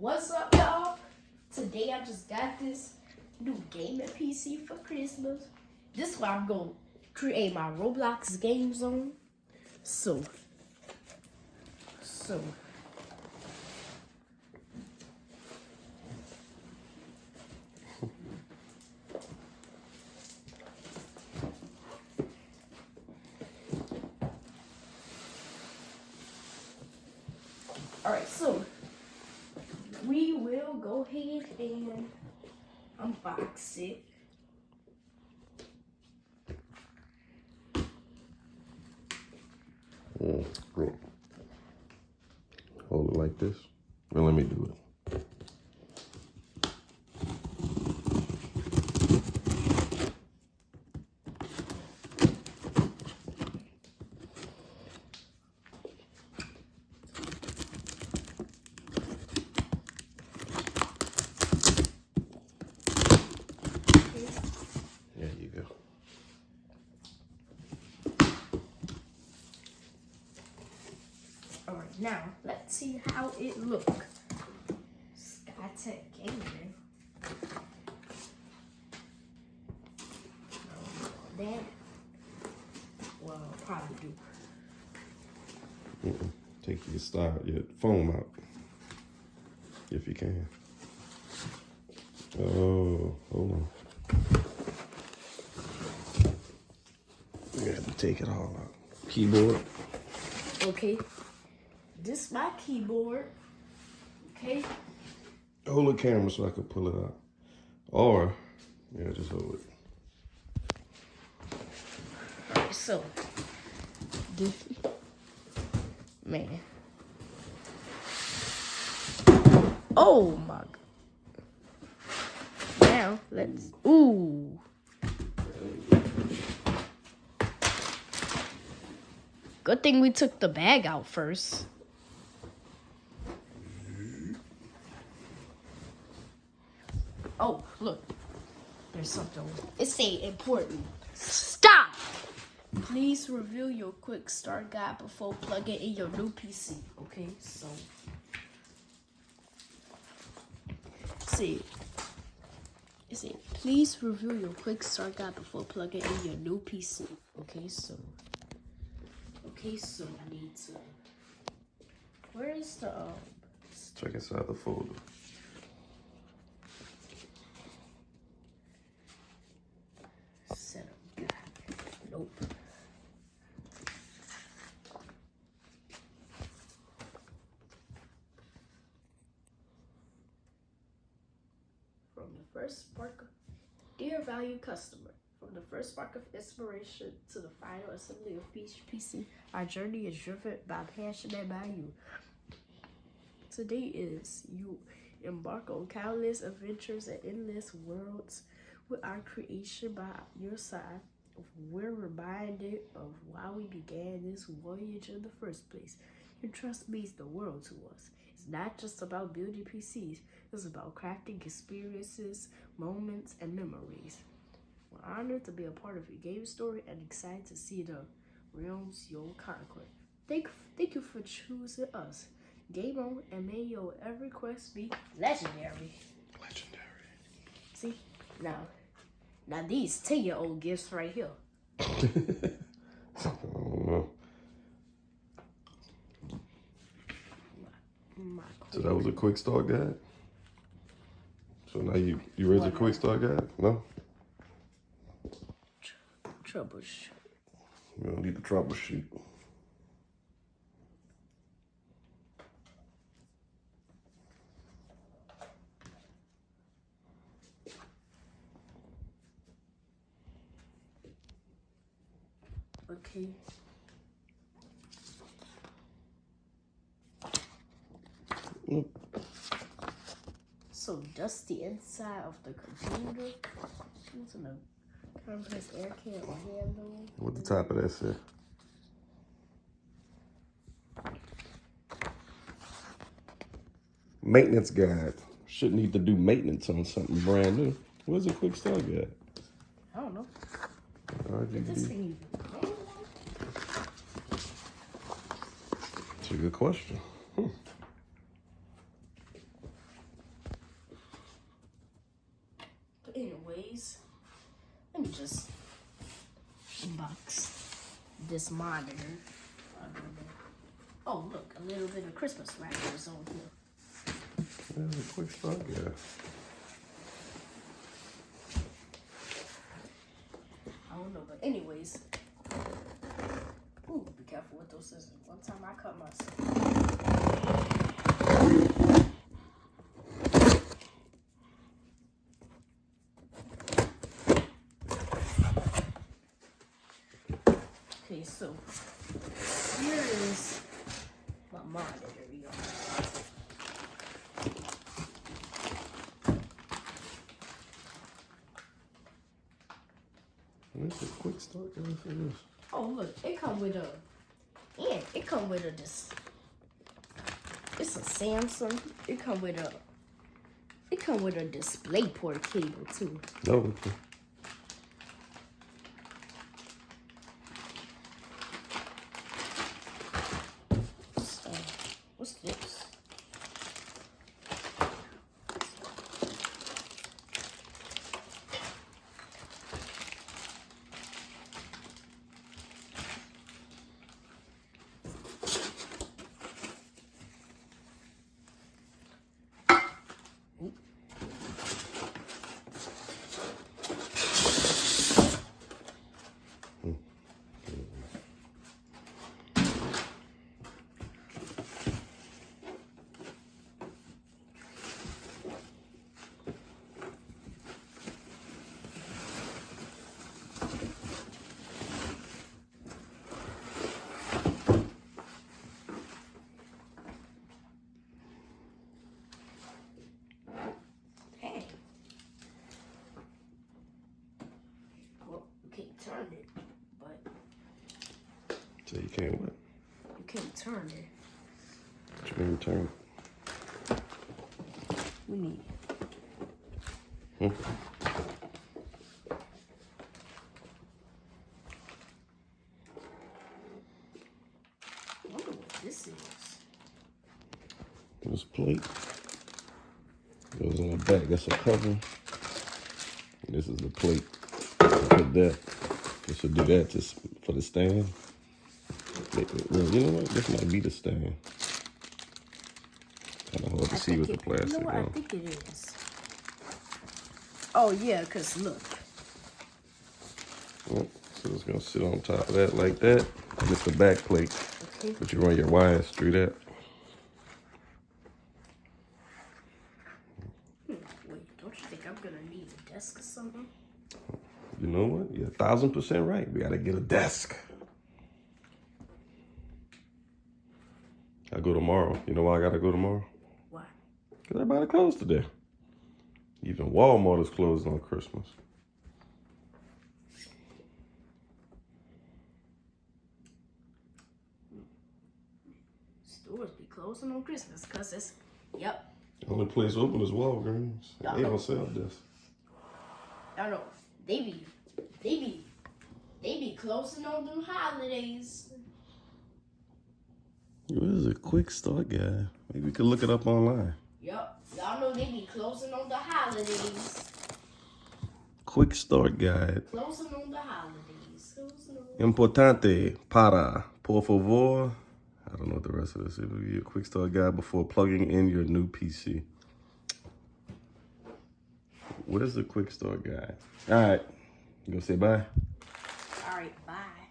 What's up, y'all? Today I just got this new gaming PC for Christmas. This is what I'm going to create my Roblox games on. So. Alright, so we will go ahead and unbox it. Bro. Hold it like this. Well, let me do it. There you go. Alright, now let's see how it looks. SkyTech Gaming. That, well, I'll probably do. Take your foam out. If you can. Oh, hold on. You have to take it all out. Keyboard. Okay. This is my keyboard. Okay. Hold the camera so I can pull it out. Or, yeah, just hold it. Alright, so this man. Oh my god. Now let's ooh. Good thing we took the bag out first. Oh, look. There's something. It's saying important. Stop! Please review your quick start guide before plugging in your new PC. Okay, so. See. Please review your quick start guide before plugging in your new PC. Okay, so I need to. Where is the Check inside the folder. setup guide? Nope. From the first spark of, dear valued customer, from the first spark of inspiration to the final assembly of PC, our journey is driven by passion and by you. Today is you embark on countless adventures and endless worlds with our creation by your side. We're reminded of why we began this voyage in the first place. Your trust means the world to us. It's not just about building PCs. It's about crafting experiences, moments, and memories. We're honored to be a part of your game story and excited to see the realms you'll conquer. Thank you for choosing us. Game on, and may your every quest be legendary. Legendary. See? Now these 10-year-old gifts right here. I don't know. So that was a quick start guide? So now you ready the quick start guide? No? Troubleshoot. You don't need to troubleshoot. Okay. So dust the inside of the computer. It's in a compressed air can or handle. What the top of that say? Maintenance guide. Should need to do maintenance on something brand new. What's a quick start guide? I don't know. RGB. This thing even. It's a good question. this monitor. I don't know. Oh, look, a little bit of Christmas wrappers on here. There's a quick start guide. I don't know, but anyways. Ooh, be careful with those scissors. One time I cut myself. Okay, so here is my monitor, y'all. Where's the quick start guide for this? Oh look, it come with a, and it come with a this. It's a Samsung. It come with a display port cable too. No. Okay. What's this? Hey. Well, you can't turn it, but So you can't what? you can't turn it. What you mean turn? We need. Hmm? I wonder what this is. This plate goes on the back. That's a cover. This is the plate. Put that. This should do that just for the stand. Well, you know what? This might be the stand. Kind of hard to see with the plastic. You know what? I on. think it is. Oh yeah, cause look. Yep. So it's gonna sit on top of that like that. And it's the back plate. Okay. But you run your wires through that. Wait, don't you think I'm gonna need a desk or something? You know what? You're 1,000% right. We gotta get a desk. I go tomorrow. You know why I gotta go tomorrow? Why? Because everybody closed today. Even Walmart is closed on Christmas. Stores be closing on Christmas, cause it's, yep. The only place open is Walgreens. They don't sell this. I know. They be closing on them holidays. What is a quick start guide? Maybe we could look it up online. Yup. Y'all know they be closing on the holidays. Quick start guide. Closing on the holidays. Closing on... Importante para, por favor. I don't know what the rest of this is. It'll be a quick start guide before plugging in your new PC. Where's the quick start guide? All right. You gonna say bye? All right, bye.